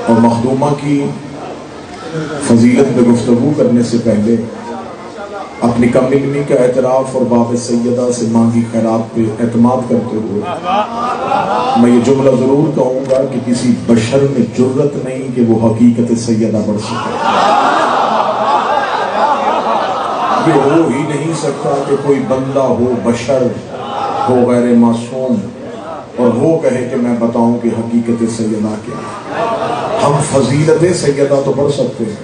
اور مخدومہ کی فضیلت پہ گفتگو کرنے سے پہلے اپنی کم علمی کا اعتراف اور باب سیدہ سے مانگی خیرات پہ اعتماد کرتے ہوئے میں یہ جملہ ضرور کہوں گا کہ کسی بشر میں جرت نہیں کہ وہ حقیقت سیدہ پڑھ سکے۔ یہ ہو ہی نہیں سکتا کہ کوئی بندہ ہو، بشر ہو، غیر معصوم، اور وہ کہے کہ میں بتاؤں کہ حقیقت سیدہ کیا ہے۔ ہم فضیلت سیدہ تو پڑھ سکتے ہیں،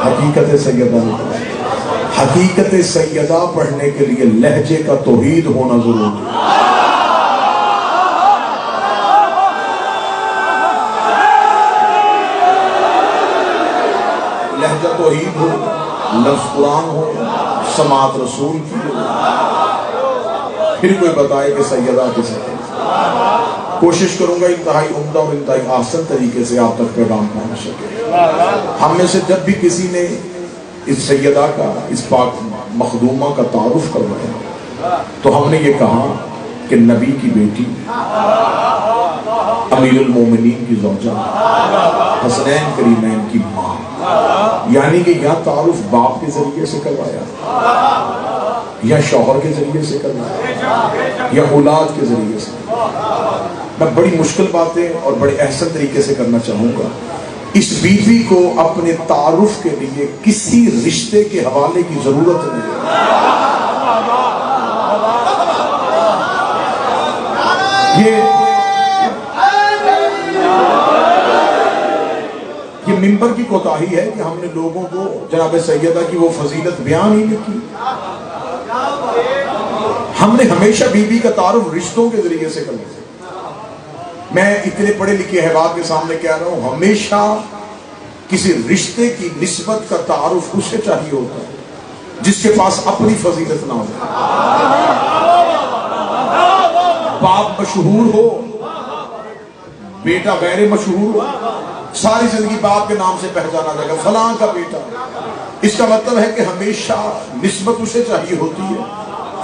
حقیقت سیدہ نہیں پڑھ سکتے۔ حقیقت سیدہ پڑھنے کے لیے لہجے کا توحید ہونا ضروری ہے۔ لہجہ توحید ہو، لفظ قرآن ہو، سماعت رسول کی ہو، پھر کوئی بتائے کہ سیدہ کسے ہے۔ کوشش کروں گا انتہائی عمدہ اور انتہائی آسان طریقے سے آپ تک پیغام پہنچ سکے۔ ہم میں سے جب بھی کسی نے اس سیدہ کا، اس پاک مخدومہ کا تعارف کروایا تو ہم نے یہ کہا کہ نبی کی بیٹی، امیر المومنین کی زوجہ، حسنین کریمین کی ماں، یعنی کہ یا تعارف باپ کے ذریعے سے کروایا، یا شوہر کے ذریعے سے کروایا، یا اولاد کے ذریعے سے۔ میں بڑی مشکل باتیں اور بڑے احسن طریقے سے کرنا چاہوں گا۔ اس بیوی کو اپنے تعارف کے لیے کسی رشتے کے حوالے کی ضرورت نہیں ہے۔ یہ منبر کی کوتاہی ہے کہ ہم نے لوگوں کو جناب سیدہ کی وہ فضیلت بیان ہی نہیں کی۔ ہم نے ہمیشہ بیوی کا تعارف رشتوں کے ذریعے سے کرنا ہے۔ میں اتنے پڑھے لکھے احباب کے سامنے کہہ رہا ہوں، ہمیشہ کسی رشتے کی نسبت کا تعارف اسے چاہیے ہوتا ہے جس کے پاس اپنی فضیلت نہ ہو۔ باپ مشہور ہو، بیٹا غیر مشہور ہو، ساری زندگی باپ کے نام سے پہچانا جائے گا، فلاں کا بیٹا۔ اس کا مطلب ہے کہ ہمیشہ نسبت اسے چاہیے ہوتی ہے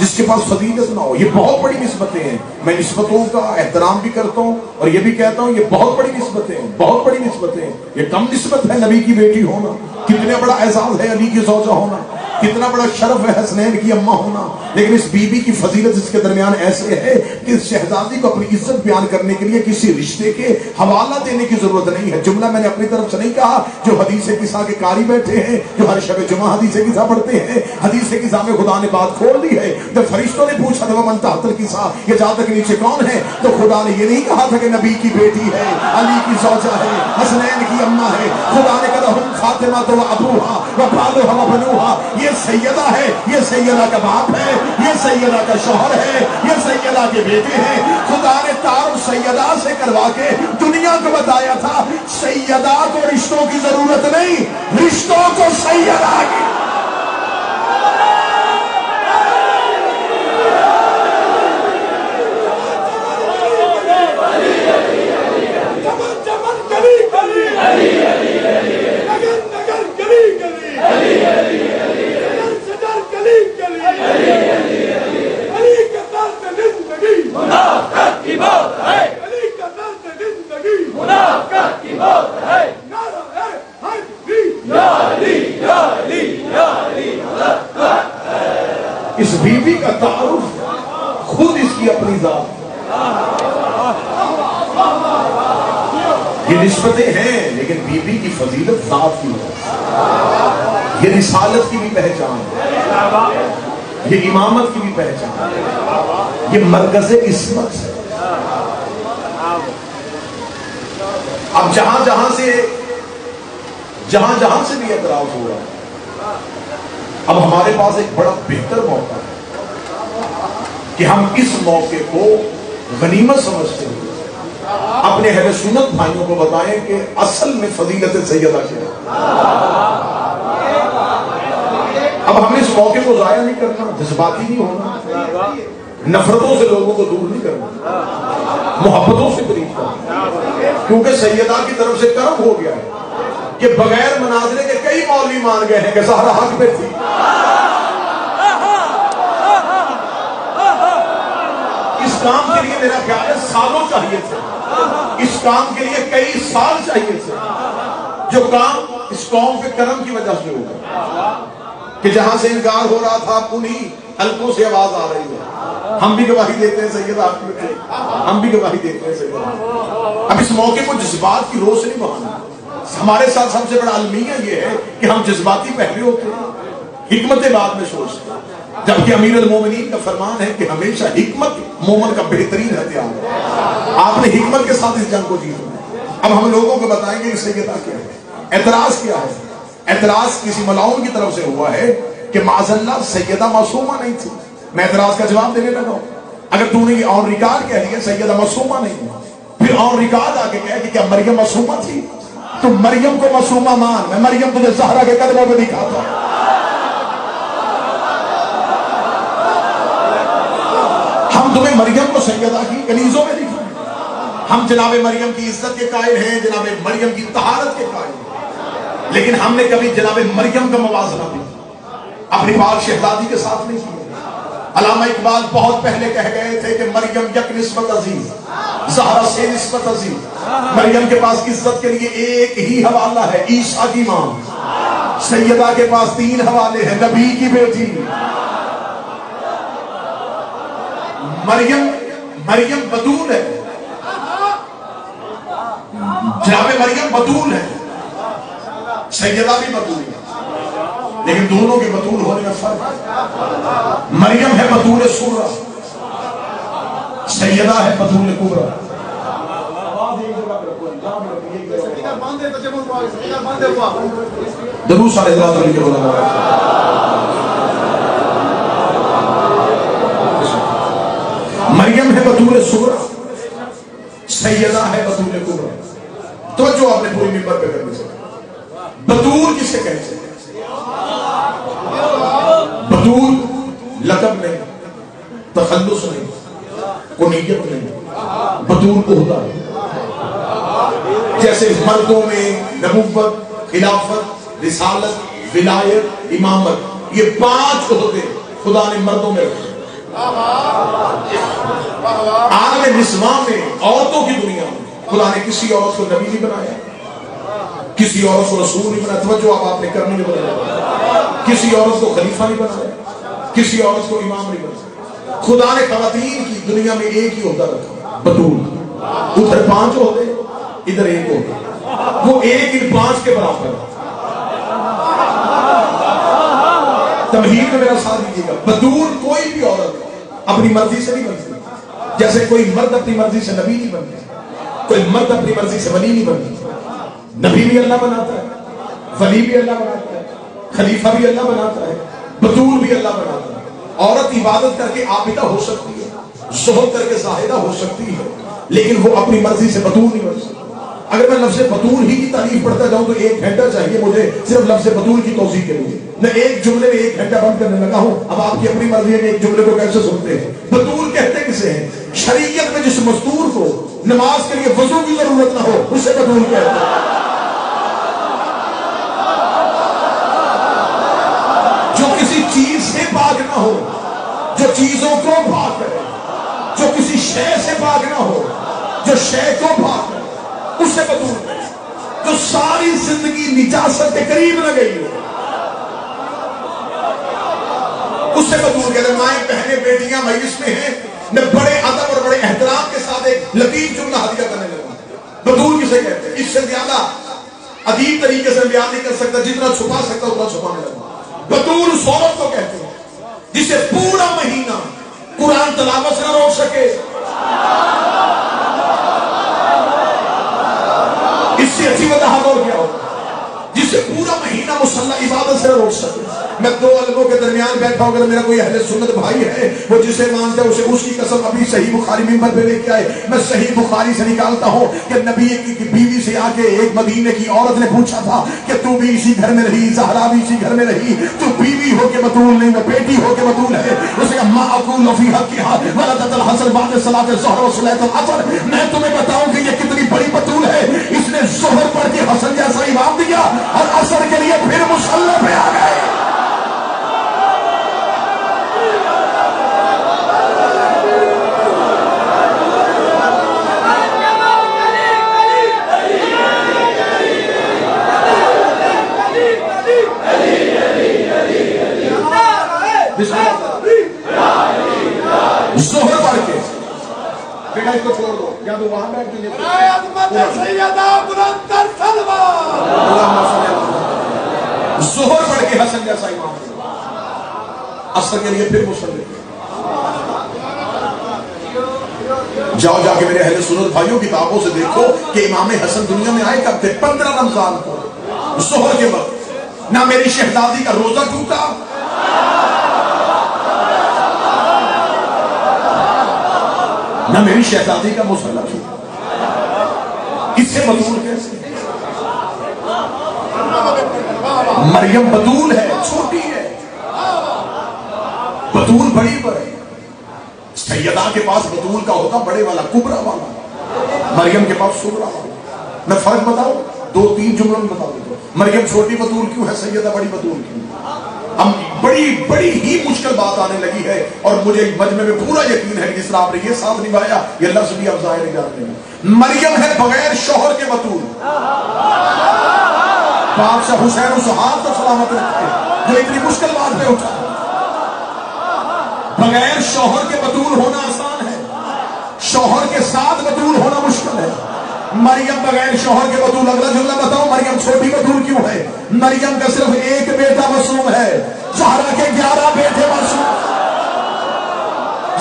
جس کے پاس فضیلت نہ ہو۔ یہ بہت بڑی نسبتیں ہیں، میں نسبتوں کا احترام بھی کرتا ہوں اور یہ بھی کہتا ہوں یہ بہت بڑی نسبتیں ہیں، بہت بڑی نسبتیں ہیں۔ یہ کم نسبت ہے نبی کی بیٹی ہونا، کتنا بڑا اعزاز ہے علی کی زوجہ ہونا، کتنا بڑا شرف ہے حسنین کی اماں ہونا، لیکن اس بی بی کی فضیلت اس کے درمیان ایسے ہے کہ اس شہزادی کو اپنی عزت بیان کرنے کے لیے کسی رشتے کے حوالہ دینے کی ضرورت نہیں ہے۔ جملہ میں نے اپنی طرف سے نہیں کہا، جو حدیث قصہ کے قاری بیٹھے ہیں، جو ہر شب جمعہ حدیث قصہ پڑھتے ہیں، حدیث قصہ میں خدا نے بات کھول دی ہے۔ جب فرشتوں نے پوچھا تھا من تحت القصہ، یہ جہاں تک نیچے کون ہے، تو خدا نے یہ نہیں کہا تھا کہ نبی کی بیٹی ہے، علی کی زوجہ ہے، حسنین کی اماں ہے۔ خدا نے کہا ہم فاطمہ تو ابوہا و بالھا و بنوہا، یہ سیدہ ہے، یہ سیدہ کا باپ ہے، یہ سیدہ کا شوہر ہے، یہ سیدہ کے بیٹے ہیں۔ خدا نے تعارف سیدہ سے کروا کے دنیا کو بتایا تھا سیدہ کو رشتوں کی ضرورت نہیں، رشتوں کو سیدہ کی۔ اس بیوی کا تعارف خود اس کی اپنی ذات، یہ نسبتیں ہیں لیکن بیوی کی فضیلت ذات کی ہے، یہ رسالت کی بھی پہچان ہے، یہ امامت کی بھی پہچان ہے، یہ مرکز عصمت ہے۔ اب جہاں جہاں سے بھی اعتراض ہوا، اب ہمارے پاس ایک بڑا بہتر موقع ہے کہ ہم اس موقع کو غنیمت سمجھتے ہوئے اپنے اہل سنت بھائیوں کو بتائیں کہ اصل میں فضیلت سیدہ کیا ہے۔ اب ہمیں اس موقع کو ضائع نہیں کرنا، جذباتی نہیں ہونا، نفرتوں سے لوگوں کو دور نہیں کرنا، محبتوں سے قریب کرنا، کیونکہ سیدہ کی طرف سے کرم ہو گیا ہے کہ بغیر مناظرے کے کئی مولوی مان گئے ہیں کہ زہرا حق پہ تھی۔ اس کام کے لیے میرا خیال ہے سالوں چاہیے تھے، اس کام کے لیے کئی سال چاہیے تھے، جو کام اس قوم کے کرم کی وجہ سے ہوگا کہ جہاں سے انکار ہو رہا تھا انہی حلقوں سے آواز آ رہی ہے۔ ہم بھی گواہی دیتے ہیں سید آپ کی، ہم بھی گواہی دیتے ہیں سید۔ اب اس موقع کو جذبات کی روح سے نہیں بہانا، ہمارے ساتھ سب سے بڑا المیہ یہ ہے کہ ہم جذباتی پہلے ہوتے ہیں، حکمت بعد میں سوچتے ہیں، جبکہ امیر المومنین کا فرمان ہے کہ ہمیشہ حکمت مومن کا بہترین ہتھیار ہے۔ آپ نے حکمت کے ساتھ اس جنگ کو جیتا۔ اب ہم لوگوں کو بتائیں گے کہ سیدہ کیا ہے، اعتراض کیا ہے۔ اعتراض کسی ملعون کی طرف سے ہوا ہے کہ معاذ اللہ سیدہ معصومہ نہیں تھی۔ میں اعتراض کا جواب دینے لگا ہوں، اگر تو نے یہ آن ریکارڈ کہہ دیا سیدہ معصومہ نہیں ہے، پھر آن ریکارڈ آ کے کہہ کہ کیا مریم معصومہ تھی؟ تو مریم کو معصومہ مان، میں مریم تجھے زہرا کے قدموں پہ دکھاتا ہوں۔ ہم تمہیں مریم کو سیدہ کی کنیزوں میں دکھائیں، ہم جناب مریم کی عزت کے قائل ہیں، جناب مریم کی طہارت کے قائل ہیں، لیکن ہم نے کبھی جناب مریم کا موازنہ بھی اپنی پاک شہزادی کے ساتھ نہیں کیا۔ علامہ اقبال بہت پہلے کہہ گئے تھے کہ مریم یک نسبت عزیز، زہرا سے نسبت عزیز۔ مریم کے پاس عزت کے لیے ایک ہی حوالہ ہے، عیسیٰ کی ماں۔ سیدہ کے پاس 3 حوالے ہیں، نبی کی بیٹی مریم بتول ہے، جناب مریم بتول ہے، سیدہ بھی بتول ہے، لیکن دونوں کے بتول ہونے میں فرق ہے۔ مریم ہے بتول صغرا، سیدہ ہے بتول کبریٰ۔ درود صلی اللہ علیہ وسلم۔ مریم ہے بطول صغرا، سیدہ ہے بطول کبریٰ۔ توجہ آپ نے پوری منبر پہ کرنی چاہیے۔ بطول کسے کہتے ہیں؟ بطول لقب نہیں، تخلص نہیں، کنیت نہیں، بطول عہدہ ہے۔ جیسے مردوں میں نبوت، خلافت، رسالت، ولایت، امامت، یہ 5 عہدے خدا نے مردوں میں رکھے۔ عالم نسواں میں، عورتوں کی دنیا میں خدا نے کسی عورت کو نبی نہیں بنایا، کسی عورت کو رسول نہیں بنایا، توجہ آپ نے کرنی نہیں بنایا، کسی عورت کو خلیفہ نہیں بنایا، کسی عورت کو امام نہیں بنایا۔ خدا نے خواتین کی دنیا میں ایک ہی عہدہ رکھا، بطول۔ ادھر 5 عہدے، ادھر 1 عہدہ، وہ ایک ان 5 کے برابر ہے۔ تمہید میں میرا ساتھ دیجیے گا، بطول کوئی بھی عورت اپنی مرضی سے نہیں بنتی، جیسے کوئی مرد اپنی مرضی سے نبی نہیں بنتا، کوئی مرد اپنی مرضی سے ولی نہیں بنتا۔ نبی بھی اللہ بناتا ہے، ولی بھی اللہ بناتا ہے، خلیفہ بھی اللہ بناتا ہے، بطول بھی اللہ بناتا ہے۔ عورت عبادت کر کے عابدہ ہو سکتی ہے، زہد کر کے زاہدہ ہو سکتی ہے، لیکن وہ اپنی مرضی سے بطول نہیں بن سکتی۔ اگر میں لفظ بطول ہی کی تعریف پڑھتا جاؤں تو 1 گھنٹہ چاہیے مجھے صرف لفظ بطول کی توضیح کے لیے۔ میں ایک جملے میں 1 گھنٹہ بند کرنے لگا ہوں، اب آپ کی اپنی مرضی ہے کہ ایک جملے کو کیسے سنتے ہیں۔ بطول کہتے کسے ہیں؟ شریعت میں جس مزدور کو نماز کے لیے وضو کی ضرورت نہ ہو اسے بطول کہتے ہیں۔ جو کسی چیز سے پاک نہ ہو، جو چیزوں کو پاک کرے، جو کسی شے سے پاک نہ ہو، جو شے کو پاک کرے، اسے بطول کہتے ہیں۔ جو ساری زندگی نجاست کے قریب نہ گئی ہو اسے بطول کہتے ہیں۔ مائیں بہنیں بیٹیاں مجلس میں ہیں، میں بڑے ادب اور بڑے احترام کے ساتھ ایک لطیف جملہ ہدیہ کرنے لگا۔ بطول کسے کہتے ہیں؟ اس سے زیادہ ادیب طریقے سے بیان نہیں کر سکتا، جتنا چھپا سکتا اتنا چھپانے لگا۔ بطول اس عورت کو کہتے ہیں جسے پورا مہینہ قرآن تلاوت نہ روک سکے، اس سے اچھی وضاحت اور کیا ہوگا؟ جسے پورا مہینہ مصلی عبادت سے روک سکے۔ میں 2 الگوں کے درمیان بیٹھا ہوں، اگر میرا کوئی اہل سنت بھائی ہے وہ جسے مانتا ہے اسے اس کی قسم ابھی صحیح بخاری منبر پہ لے کے آئے، میں صحیح بخاری سے نکالتا ہوں کہ نبی کی بیوی سے آ کے ایک مدینے کی عورت نے پوچھا تھا کہ تو بھی اسی گھر میں رہی، زہرا بھی اسی گھر میں رہی، تو بیوی ہو کے بطول نہیں میں بیٹی ہو کے بطول ہے۔ اس نے کہا ما اقول فی حقھا ولدت الحسن بعد صلاۃ الظہر و صلاۃ العصر، میں تمہیں بتاؤں کہ یہ کتنی بڑی بطول ہے، اس نے ظہر پڑھ کے حسن جیسا امام دیا اور عصر کے لیے پھر مصلی پہ آ گئے۔ ظہر پڑھ کے حسن جیسا امام، عصر کے لیے پھر مصلی۔ جاؤ جا کے میرے اہل سنت بھائیوں کتابوں سے دیکھو کہ امام حسن دنیا میں آئے کب تھے؟ 15 رمضان کو ظہر کے وقت۔ نہ میری شہزادی کا روزہ ٹوٹا، نہ میری شہزادی کا مصلی ٹوٹا۔ اس سے بطول کیسے؟ مریم بطول ہے، چھوٹی ہے، بطول بڑی پر ہے۔ سیدہ کے پاس بطول کا ہوتا بڑے والا، کبرا والا، مریم کے پاس صغرا والا۔ میں فرق بتاؤں، 2-3 جملوں میں بتا دیتا ہوں۔ مریم چھوٹی بطول کیوں ہے، سیدہ بڑی بطول کیوں؟ ہم بڑی ہی مشکل بات آنے لگی ہے، اور مجھے مجمع میں پورا یقین ہے کہ جس طرح آپ نے یہ ساتھ نبھایا، یہ لفظ بھی آپ ظاہر نہیں جانتے ہیں۔ مریم ہے بغیر شوہر کے بطول۔ بادشاہ حسین اس ہاتھ کو سلامت رکھتے جو اتنی مشکل بات پہ اٹھا۔ بغیر شوہر کے بطول ہونا آسان ہے، شوہر کے ساتھ بطول ہونا مشکل ہے۔ مریم بغیر شوہر کے بطول۔ اگلا جملہ بتاؤ، مریم چھوٹی بطول کیوں ہے؟ مریم کا صرف ایک بیٹا معصوم ہے، زہرا کے 11 بیٹے معصوم۔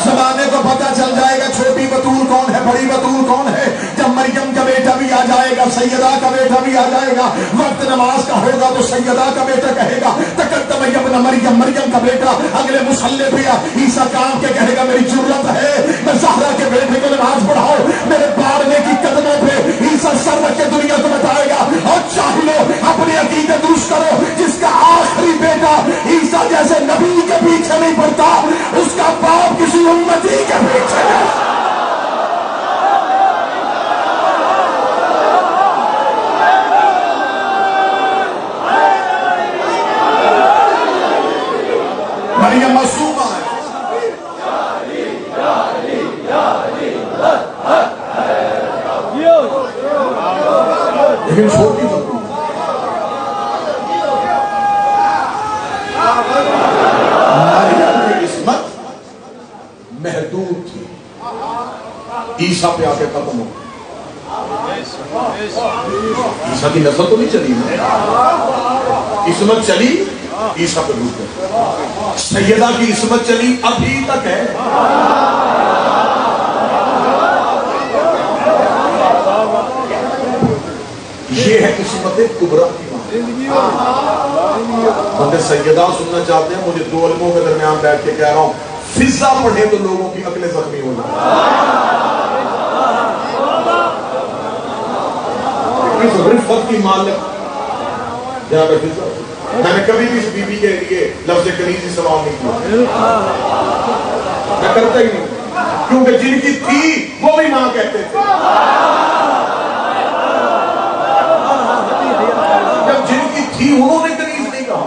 زمانے کو پتہ چل جائے گا چھوٹی بطول کون ہے، بڑی بطول کون ہے، جب مریم کا بیٹا بھی آ جائے گا، سیدہ کا بیٹا بھی آ جائے گا۔ وقت نماز کا ہوگا تو سیدہ کا بیٹا کہے گا تقدم ابن مریم، مریم کا بیٹا اگلے مصلی پہ عیسیٰ کام کے کہے گا میری ضرورت ہے میں زہرا کے بیٹے کو نماز پڑھاؤ، میرے باڑنے کی قدموں پہ عیسیٰ سر رکھ کے دنیا کو بتائے گا۔ اور چاہیے اپنے عقیدے درست کرو، جس کا آخری بیٹا عیسیٰ جیسے نبی کے پیچھے نہیں پڑتا، اس کا باپ کسی امتی کے پیچھے ہے۔ مریم معصومہ ہے، لیکن چھوٹی بطول۔ مریم کی عصمت محدود تھی، عیسیٰ پہ آ کے ختم ہو گئی۔ عیسیٰ کی نسل تو نہیں چلی نا، عصمت چلی عیسیٰ پہ روک گئی۔ سیدہ کی عصمت چلی ابھی تک ہے۔ یہ ہے عصمت کبریٰ کی بات۔ بندے سیدہ سننا چاہتے ہیں، مجھے 2 علموں کے درمیان بیٹھ کے کہہ رہا ہوں، فضا پڑھے تو لوگوں کی عقلیں زخمی ہو جائیں۔ اس رفت کی مالک جہاں پہ فضا، میں نے کبھی بھی اس بی بی کے لیے لفظ کنیزی سوال نہیں کیا، میں کرتا ہی نہیں، کیونکہ جن کی تھی وہ بھی ماں کہتے تھے۔ جب جن کی تھی انہوں نے کنیز نہیں کہا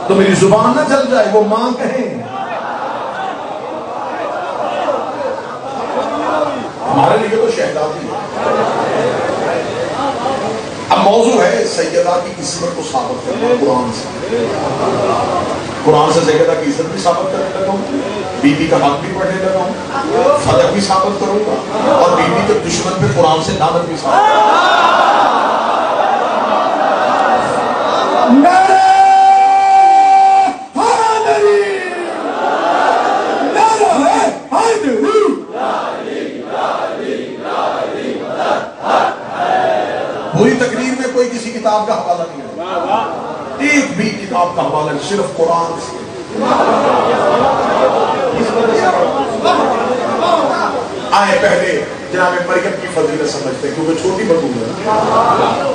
تو میری زبان نہ چل جائے، وہ ماں کہیں۔ ہمارے لیے تو شہزادی ہے۔ اب موضوع ہے سیدہ کی عصمت کو ثابت کرنا قرآن سے۔ قرآن سے سیدہ کی عصمت بھی ثابت کرنے لگا ہوں، بی بی کا حق بھی پڑھنے لگا ہوں، فتح بھی ثابت کروں گا، اور بی بی کے دشمن پہ قرآن سے لعنت بھی ثابت کروں گا۔ پوری تقریر میں کوئی کسی کتاب کا حوالہ نہیں ہے، ایک بھی کتاب کا حوالہ نہیں، صرف قرآن سے۔ آئے پہلے جناب مریم کی فضیلت سمجھتے ہیں، کیونکہ چھوٹی بطول ہے،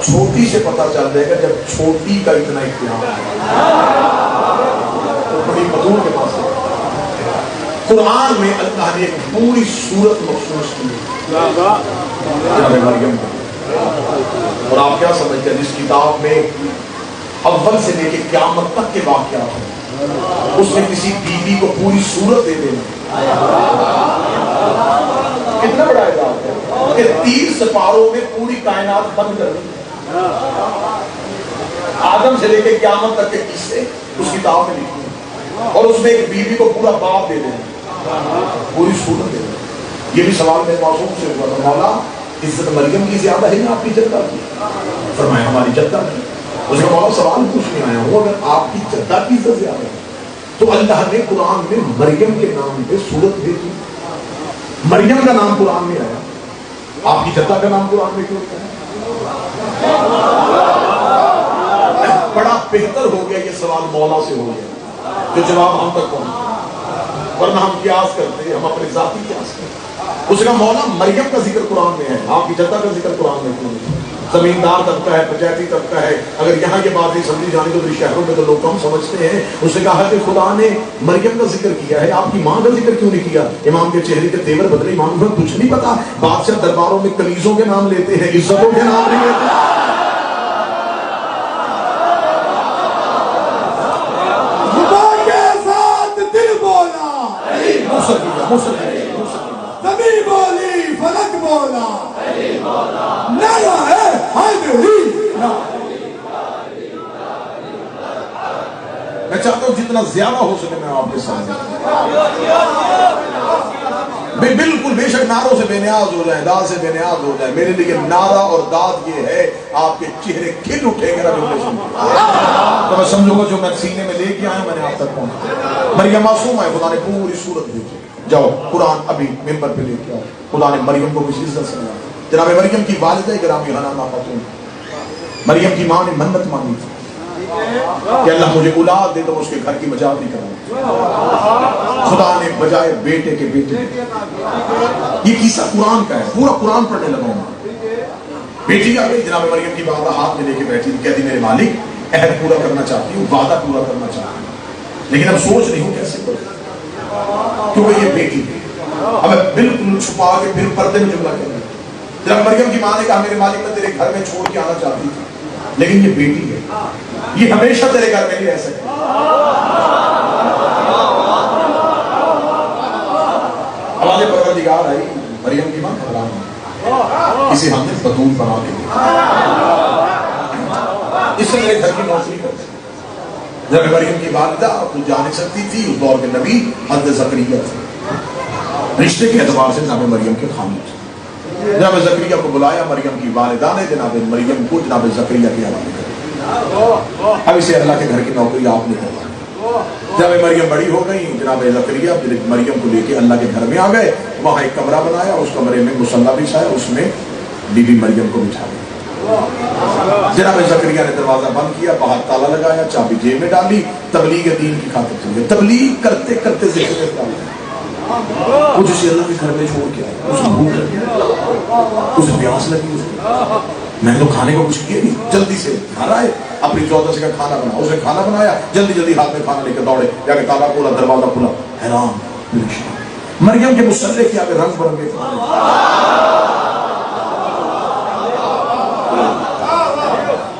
چھوٹی سے پتہ چل جائے گا جب چھوٹی کا اتنا اختیار تو بڑی بطول کے پاس ہے۔ قرآن میں اللہ نے ایک پوری سورت مخصوص کی جناب مریم کو، اور آپ کیا سمجھتے ہیں جس کتاب میں اول سے لے کے قیامت تک کے واقعات ہیں، اس میں کسی بی بی کو پوری سورت دے دینا کتنا بڑا اعزاز ہے کہ 30 سپاروں میں پوری کائنات بند کر دی، آدم سے لے کے قیامت تک کے قصے اس کتاب میں لکھے ہیں، اور اس میں ایک بی بی کو پورا باب دے دینا، پوری سورت دے دینا۔ یہ بھی سوال میرے معصوم سے ہوا تھا، مولا عزت مریم کی زیادہ ہے یا آپ کی جدہ کی؟ فرمایا ہماری جدہ کی۔ اس کا مولا سوال پوچھنے آیا ہوں، اگر آپ کی جدہ کی عزت زیادہ ہے تو اللہ نے قرآن میں مریم کے نام پہ سورت بھیجی، مریم کا نام قرآن میں آیا، آپ کی جدہ کا نام قرآن میں کیوں ہوتا ہے؟ بڑا بہتر ہو گیا یہ سوال مولا سے ہو گیا جو جواب ہم تک پہنچا، ورنہ ہم قیاس کرتے ہیں، ہم اپنے ذاتی قیاس کرتے ہیں۔ اس کا مولا مریم کا ذکر قرآن میں ہے، آپ کی جدہ کا ذکر قرآن میں کیوں نہیں؟ زمیندار طبقہ ہے، پنچایتی طبقہ ہے، اگر یہاں یہ بات نہیں سمجھی جانی تو پھر شہروں میں تو لوگ کم سمجھتے ہیں۔ اس نے کہا کہ خدا نے مریم کا ذکر کیا ہے، آپ کی ماں کا ذکر کیوں نہیں کیا؟ امام کے چہرے کے تیور بدلے، امام کو کچھ نہیں پتا، بادشاہ درباروں میں کنیزوں کے نام لیتے ہیں، عزتوں کے نام نہیں لیتے۔ زمین بولی فلک بولا نعرہ ہے حیدری۔ میں چاہتا ہوں جتنا زیادہ ہو سکے میں آپ کے سامنے بالکل بے شک نعروں سے بے نیاز ہو جائیں، داد سے بے نیاز ہو جائیں، میرے لیے نعرہ اور داد یہ ہے آپ کے چہرے کھل اٹھے گا تو میں سمجھوں گا جو میں سینے میں لے کے آیا میں نے آپ تک پہنچا۔ مریم معصوم ہے، خدا نے پوری صورت بھیجی، جاؤ قرآن ابھی ممبر پہ لے کے آؤ۔ خدا نے مریم کو کسی عزت سے ملا، جناب مریم کی والدہ گرامی حنانہ خاتون، مریم کی ماں نے منت مانگی تھی کہ اللہ مجھے اولاد دے تو اس کے گھر کی مجال نہیں کراؤں، خدا نے بجائے بیٹے کے بیٹے۔ یہ قصہ قرآن کا ہے، پورا قرآن پڑھنے لگا ہوں۔ بیٹی آ گئی، جناب مریم کی والدہ ہاتھ میں لے کے بیٹھی، کہتی میرے مالک عہد پورا کرنا چاہتی ہوں، وعدہ پورا کرنا چاہتی ہوں، لیکن اب سوچ رہی ہوں کیسے کروں، کیونکہ یہ بیٹی ہے۔ اب میں بالکل چھپا کے پھر پردے میں جملہ کر رہی ہوں۔ جب مریم کی ماں نے کہا میرے مالک میں تیرے گھر میں چھوڑ کے آنا چاہتی تھی، لیکن یہ بیٹی ہے، یہ ہمیشہ تیرے گھر میں نہیں رہ سکتی۔ ہمارے پروردگار آئی، مریم کی ماں گھبرا گئی، اسے ہم نے بطول بنا کے دیا، اس نے میرے گھر کی نوکری کر دی۔ جب مریم کی والدہ تو جا نہیں سکتی تھی، اس دور کے نبی حضرت زکریا تھے، رشتے کے اعتبار سے جناب مریم کے خامی تھے۔ جناب زکریا کو بلایا، مریم کی والدہ نے جناب مریم کو جناب زکریا کے حوالے کر دیا، اب اسے اللہ کے گھر کی نوکری آپ نے کروائی۔ جب مریم بڑی ہو گئی، جناب زکریا مریم کو لے کے اللہ کے گھر میں آ گئے، وہاں ایک کمرہ بنایا، اس کمرے میں مصلی بچھایا، اس میں بی بی مریم کو بٹھا دیا۔ جناب زکریا نے دروازہ بند کیا، باہر تالا لگایا، چابی جیب میں ڈالی، تبلیغ دین کی خاطر چلی، تبلیغ کرتے کرتے ذکر کرتا وہ جسے اللہ کے گھر میں چھوڑ کے آئے، اسے بھوک لگی، اسے پیاس لگی، میں تو کھانے کو کچھ کیا نہیں، جلدی سے گھر آئے، اپنی 14 کا کھانا بنا، اسے کھانا بنایا، جلدی جلدی ہاتھ میں کھانا لے کے دوڑے، جا کے تالا کھولا، دروازہ کھلا، حیران مریم کے مصلی کے آگے رنگ برنگے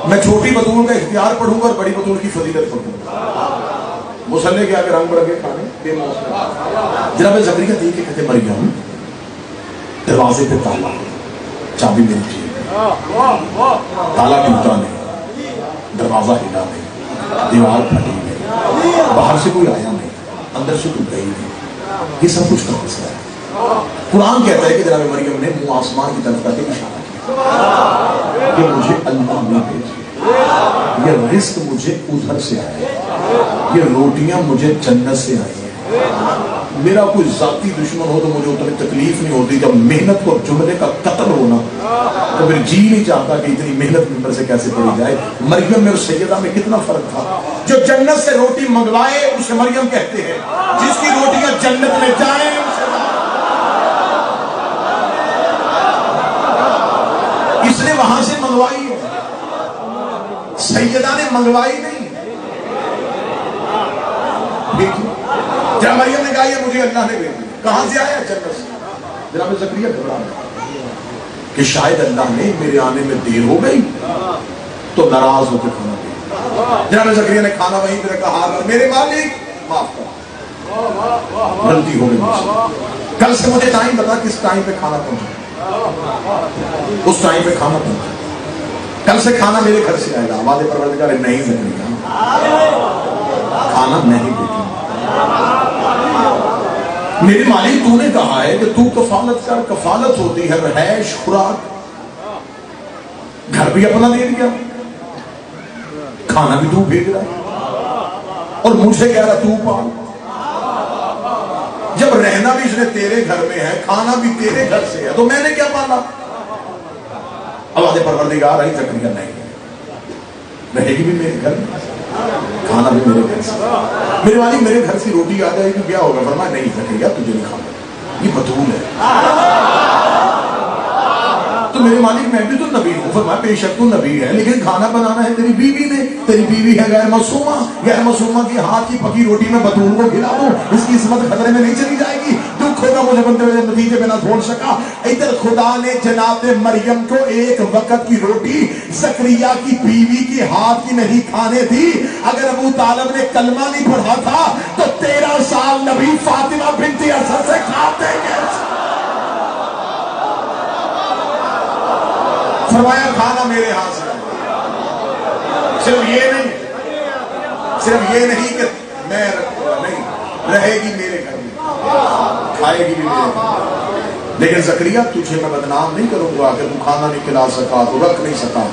میں چھوٹی بطول کا اختیار پڑھوں گا اور بڑی بطول کی فضیلت پڑھوں گا۔ مصلی کے آگے رنگ برنگے کھانے بے موسم۔ جناب زکریا دیکھ کے کہتے مریم دروازے پہ تالا، چابی میری جیب، تالا ٹوٹا نہیں، دروازہ ہلا نہیں، دیوار پھٹی نہیں، باہر سے کوئی آیا نہیں، اندر سے کوئی گئی نہیں، یہ سب کچھ کا مسئلہ ہے۔ قرآن کہتا ہے کہ جناب مریم نے منہ آسمان کی طرف کر کے اشارہ کیا کہ مجھے اللہ نے بھیجی، یہ رزق مجھے ادھر سے آئے، یہ روٹیاں مجھے جنت سے آئی ہیں۔ میرا کوئی ذاتی دشمن ہو تو مجھے اتنی تکلیف نہیں ہوتی، جب محنت کو جملے کا قتل ہونا تو پھر جی نہیں چاہتا کہ اتنی محنت ممبر سے کیسے پڑی جائے۔ مریم میں اور سیدہ میں کتنا فرق تھا۔ جو جنت سے روٹی منگوائے اسے مریم کہتے ہیں، جس کی روٹیاں جنت میں جائیں اسے اس نے وہاں سے منگوائی ہے، سیدہ نے منگوائی نہیں۔ جب مریم نے کہا یہ مجھے اللہ نے بھیجی، کہاں سے آیا؟ جنت سے۔ جناب زکریا گھبرا گئے کہ شاید اللہ نے میرے آنے میں دیر ہو گئی تو ناراض ہو کے کھانا دیا۔ جناب زکریا نے کھانا وہیں پہ رکھا، ہاتھ میرے مالک معاف کر، غلطی ہو گئی مجھ سے، کل سے مجھے ٹائم بتا کس ٹائم پہ کھانا پہنچا، اس ٹائم پہ کھانا پہنچا، کل سے کھانا میرے گھر سے آئے گا۔ آواز پروردگار نہیں زکریا کھانا نہیں دیتی، میرے مالک تو نے کہا ہے کہ تو کفالت کر. کفالت ہوتی ہے رہائش, خوراک. گھر بھی اپنا دے دیا, کھانا بھی تو بھیج رہا, اور مجھے کہہ رہا تو پال. جب رہنا بھی اس نے تیرے گھر میں ہے, کھانا بھی تیرے گھر سے ہے, تو میں نے کیا پالا؟ آواز پروردگار آئی زکریا نہیں رہے گی بھی میرے گھر میں, کھانا بھی میرے گھر سے. میرے والی میرے گھر سے روٹی آ جائے گی کیا ہوگا؟ فرمایا نہیں زکریا تجھے نہیں کھانا, یہ بطول ہے. تو میرے مالک میں بھی تو نبی ہوں. فرمایا بے شک تو نبی ہے, لیکن کھانا بنانا ہے تیری بیوی نے. تیری بیوی ہے غیر معصومہ, غیر معصومہ کی ہاتھ کی پکی روٹی میں بطول کو کھلا دوں, اس کی عصمت خطرے میں نہیں چلی جائے گی. دکھ ہوگا مجھے بندے ہوئے نتیجے میں نہ چھوڑ سکا. ادھر خدا نے جناب مریم کو ایک وقت کی روٹی زکریا کی بیوی کی ہاتھ کی نہیں کھانے دی. اگر ابو طالب نے کلمہ نہیں پڑھا تھا تو 13 سال نبی فاطمہ بنت اسد سے کھاتے گئے. فرمایا کھانا میرے ہاتھ سے. صرف یہ نہیں کہ میں نہیں, رہے گی میرے گھر میں, کھائے گی بھی میرے گھر میں. لیکن زکریا تجھے میں بدنام نہیں کروں گا کہ تو کھانا نہیں کھلا سکا, تو رکھ نہیں سکا.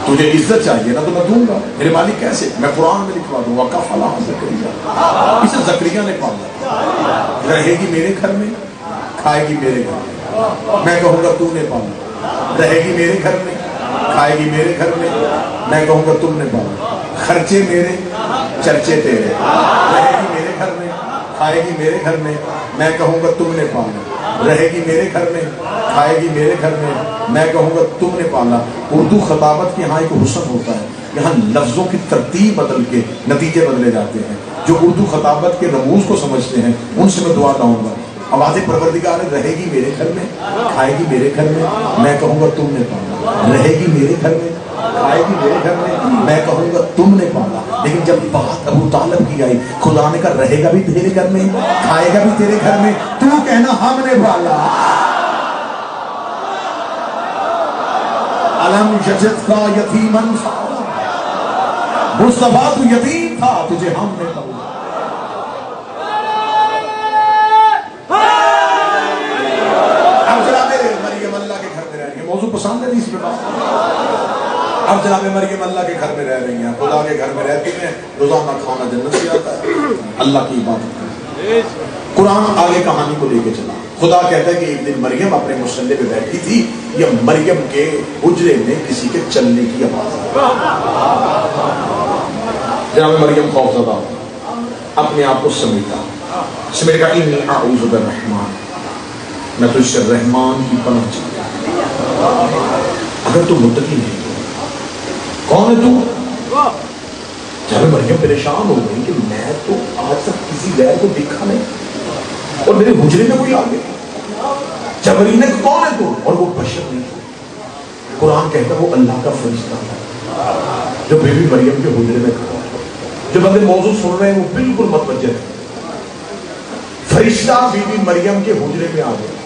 تجھے عزت چاہیے نا تو میں دوں گا. میرے مالک کیسے؟ میں قرآن میں لکھوا دوں گا کفلا زکریا. اسے زکریا نے پالا. رہے گی میرے گھر میں, کھائے گی میرے گھر میں. میں کہوں گا تو نے پالا. رہے گی میرے گھر میں, کھائے گی میرے گھر میں. میں کہوں گا تم نے پالا. خرچے میرے, چرچے تیرے. رہے گی میرے گھر میں, کھائے گی میرے گھر میں. میں کہوں گا تم نے پالا. رہے گی میرے گھر میں, کھائے گی میرے گھر میں. میں کہوں گا تم نے پالا. اردو خطابت کے یہاں ایک حسن ہوتا ہے, یہاں لفظوں کی ترتیب بدل کے نتیجے بدلے جاتے ہیں. جو اردو خطابت کے رموز کو سمجھتے ہیں ان سے میں دعا لاؤں گا. آواز پروردگار رہے گی میرے گھر میں, کھائے گی میرے گھر میں. میں کہوں گا تم نے پالا. رہے گی میرے گھر میں, کھائے گی میرے گھر میں. میں کہوں گا تم نے پالا. لیکن جب بات ابو طالب کی آئی, خدا نے کہا رہے گا بھی تیرے گھر میں, کھائے گا بھی تیرے گھر میں. تو کہنا ہم نے پالا. علم یجدک یتیما فآویٰ. مصطفیٰ تو یتیم تھا, تجھے ہم نے پالا. موضوع پسند ہے اس پہ بات. اب جناب مریم اللہ کے گھر میں رہ رہی ہیں, خدا کے گھر میں رہتی ہیں. روزانہ کھانا جنت سے آتا ہے, اللہ کی عبادت کرتی ہیں. قرآن آگے کہانی کو لے کے چلا. خدا کہتا ہے کہ ایک دن مریم اپنے مصلے پہ بیٹھی تھی, یہ مریم کے حجرے میں کسی کے چلنے کی آواز آئی. جناب مریم خوفزدہ اپنے آپ کو سمیٹا کہ انی اعوذ بالرحمن, میں تجھ سے رحمان کی پناہ چاہتا ہوں. اگر تو متقی نہیں تو کون ہے تو؟ جب مریم پریشان ہو گئی کہ میں تو آج تک کسی غیر کو دیکھا نہیں, اور میرے حجرے میں کوئی آ گیا. جبرائیل نے کون ہے تو؟ اور وہ بشر نہیں تھا. قرآن کہتا ہے وہ اللہ کا فرشتہ تھا جو بی بی مریم کے حجرے میں کھڑا. جو بندے موضوع سن رہے ہیں وہ بالکل متوجہ ہے. فرشتہ بی بی مریم کے حجرے میں آ گیا.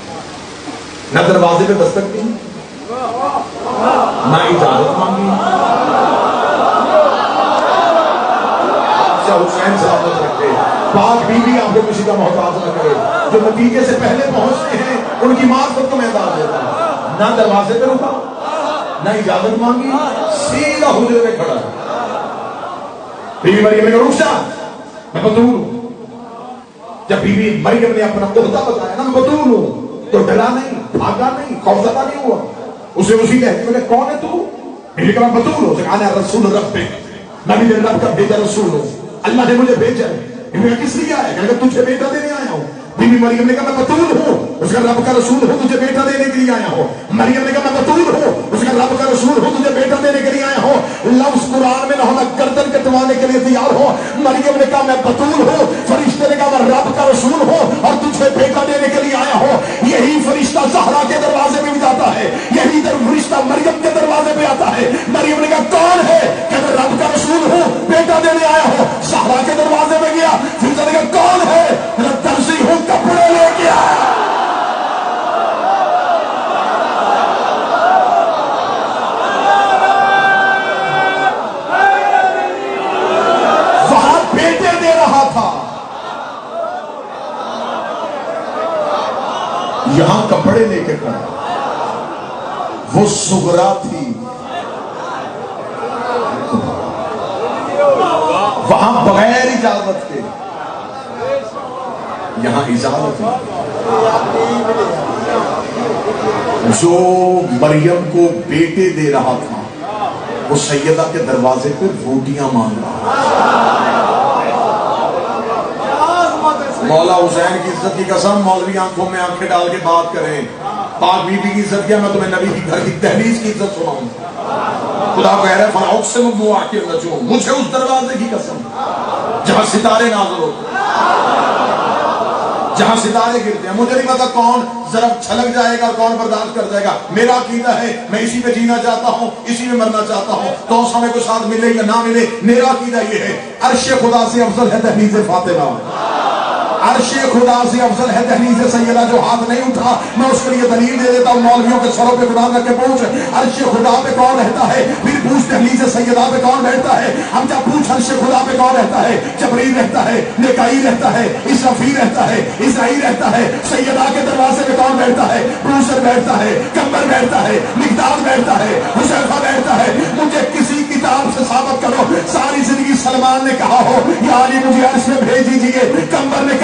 نہ دروازے پہ دستک دی, نہ اجازت مانگی. حسین سلامت رکھے, پاک بیوی آپ کو کسی کا محتاج نہ کرے. جو نتیجے سے پہلے پہنچتے ہیں ان کی معرفت کو محتاج دیتا ہے. نہ دروازے پہ رکا, نہ اجازت مانگی, سیدھا حجرے میں کھڑا ہے. بیوی مریم نے کہا رک جا, میں بطول ہوں. جب بیوی مریم نے اپنا عہدہ بتایا نا, میں بطول ہوں, تو ڈرا نہیں, بھاگا نہیں, خوفزدہ نہیں ہوا. اسے اسی کہتے میں نے کون ہے تو؟ میرے کہا بطول ہو. کہا رسول رب پہ, میں بھی رب کا بیٹا رسول ہوں, اللہ نے مجھے بھیجا ہے. کس لیے آیا؟ کہ تجھے بیٹا دینے آیا ہوں. بی بی مریم نے کہا میں بطول ہوں, اس کا رب کا رسول ہوں, تجھے بیٹا دینے کے لیے آیا ہوں. مریم نے کہا میں بطول ہوں, اس کا رب کا رسول ہوں, تجھے بیٹا دینے کے لیے آیا ہوں. لفظ قرآن میں نہ ہونا گردن کٹوانے کے لیے تیار ہو. مریم نے کہا میں بطول ہوں, فرشتے نے کہا میں رب کا رسول ہوں اور تجھے بیٹا دینے کے لیے آیا ہوں. یہی فرشتہ زہرا کے دروازے پہ بھی جاتا ہے, یہی فرشتہ مریم کے دروازے پہ آتا ہے. مریم نے کہا کون ہے؟ کہ میں رب کا رسول ہوں, بیٹا دینے آیا ہوں. زہرا کے دروازے پہ گیا, فرشتہ نے کہا کون ہے؟ میں درزی ہوں, کپڑے لے کے آیا. وہاں بیٹے دے رہا تھا. بڑے نیک کر وہ صغرا تھی وہاں بغیر اجازت کے، یہاں اجازت ہے۔ جو مریم کو بیٹے دے رہا تھا وہ سیدہ کے دروازے پہ روٹیاں مانگ رہا۔ مولا حسین کی عزت کی قسم، مولوی آنکھوں میں آنکھیں ڈال کے بات کریں، پاک بی بی کی عزت کیا، میں تمہیں نبی کی گھر کی دہلیز کی عزت سناؤں۔ خدا کہہ رہا ہے فَأُقْسِمُ بِمَوَاقِعِ النُّجُومِ، مجھے اس دروازے کی قسم جہاں ستارے نازل ہوتے ہیں، جہاں ستارے گرتے ہیں، مجھے نہیں پتا کون ضرب چھلک جائے گا اور کون برداشت کر جائے گا۔ میرا عقیدہ ہے میں اسی پہ جینا چاہتا ہوں، اسی میں مرنا چاہتا ہوں، تو سمے کو ساتھ ملے یا نہ ملے، میرا عقیدہ یہ ہے عرش خدا سے افضل ہے دہلیز فاطمہ، عرش خدا سے افضل ہے دہلیز سیدہ۔ جو ہاتھ نہیں اٹھا میں اس کے لیے دلیل دے دیتا ہوں، مولویوں کے سروں پہ خدا رکھ کے پوچھ عرش خدا پہ کون رہتا ہے، پھر پوچھ دہلیز سیدہ پہ کون بیٹھتا ہے۔ ہم جب پوچھ عرش خدا پہ کون رہتا ہے، جبرائیل رہتا ہے، میکائیل رہتا ہے، اسرافیل رہتا ہے، اسرائیل رہتا ہے۔ سیدہ کے دروازے پہ کون بیٹھتا ہے، بروسر بیٹھتا ہے، کمبر بیٹھتا ہے، مقداد بیٹھتا ہے، حذیفہ بیٹھتا ہے۔ مجھے کسی کتاب سے ثابت کرو ساری زندگی سلمان نے کہا ہو یا علی مجھے عرش میں بھیج دیجیے، کمبر نے